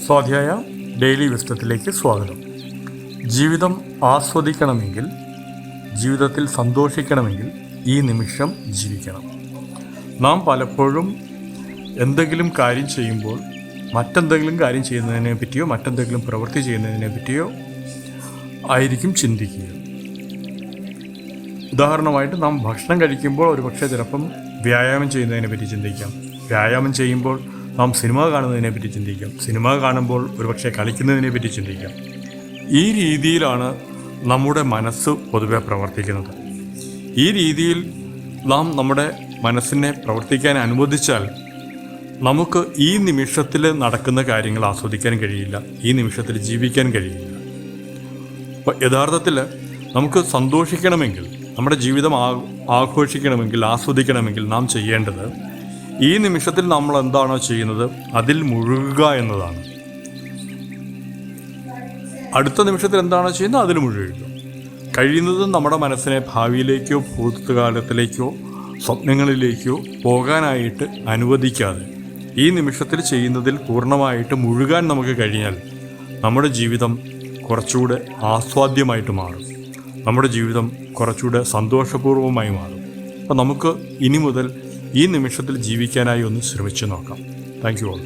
സ്വാധ്യായ ഡെയിലി വിസ്ഡത്തിലേക്ക് സ്വാഗതം. ജീവിതം ആസ്വദിക്കണമെങ്കിൽ, ജീവിതത്തിൽ സന്തോഷിക്കണമെങ്കിൽ ഈ നിമിഷം ജീവിക്കണം. നാം പലപ്പോഴും എന്തെങ്കിലും കാര്യം ചെയ്യുമ്പോൾ മറ്റെന്തെങ്കിലും കാര്യം ചെയ്യുന്നതിനെ പറ്റിയോ മറ്റെന്തെങ്കിലും പ്രവൃത്തി ചെയ്യുന്നതിനെ പറ്റിയോ ആയിരിക്കും ചിന്തിക്കുക. ഉദാഹരണമായിട്ട് നാം ഭക്ഷണം കഴിക്കുമ്പോൾ ഒരുപക്ഷെ ചിലപ്പം വ്യായാമം ചെയ്യുന്നതിനെ പറ്റി ചിന്തിക്കാം. വ്യായാമം ചെയ്യുമ്പോൾ നാം സിനിമ കാണുന്നതിനെ പറ്റി ചിന്തിക്കാം. സിനിമ കാണുമ്പോൾ ഒരുപക്ഷെ കളിക്കുന്നതിനെ പറ്റി ചിന്തിക്കാം. ഈ രീതിയിലാണ് നമ്മുടെ മനസ്സ് പൊതുവെ പ്രവർത്തിക്കുന്നത്. ഈ രീതിയിൽ നാം നമ്മുടെ മനസ്സിനെ പ്രവർത്തിക്കാൻ അനുവദിച്ചാൽ നമുക്ക് ഈ നിമിഷത്തിൽ നടക്കുന്ന കാര്യങ്ങൾ ആസ്വദിക്കാൻ കഴിയില്ല, ഈ നിമിഷത്തിൽ ജീവിക്കാൻ കഴിയില്ല. അപ്പോൾ യഥാർത്ഥത്തിൽ നമുക്ക് സന്തോഷിക്കണമെങ്കിൽ, നമ്മുടെ ജീവിതം ആഘോഷിക്കണമെങ്കിൽ, ആസ്വദിക്കണമെങ്കിൽ നാം ചെയ്യേണ്ടത് ഈ നിമിഷത്തിൽ നമ്മൾ എന്താണോ ചെയ്യുന്നത് അതിൽ മുഴുകുക എന്നതാണ്. അടുത്ത നിമിഷത്തിൽ എന്താണോ ചെയ്യുന്നത് അതിൽ മുഴുകുക. കഴിയുന്നതും നമ്മുടെ മനസ്സിനെ ഭാവിയിലേക്കോ ഭൂതകാലത്തിലേക്കോ സ്വപ്നങ്ങളിലേക്കോ പോകാനായിട്ട് അനുവദിക്കാതെ ഈ നിമിഷത്തിൽ ചെയ്യുന്നതിൽ പൂർണ്ണമായിട്ട് മുഴുകാൻ നമുക്ക് കഴിഞ്ഞാൽ നമ്മുടെ ജീവിതം കുറച്ചുകൂടെ ആസ്വാദ്യമായിട്ട് മാറും. നമ്മുടെ ജീവിതം കുറച്ചുകൂടെ സന്തോഷപൂർവ്വമായി മാറും. അപ്പോൾ നമുക്ക് ഇനി മുതൽ ഈ നിമിഷത്തിൽ ജീവിക്കാനായി ഒന്ന് ശ്രമിച്ചു നോക്കാം. Thank you all.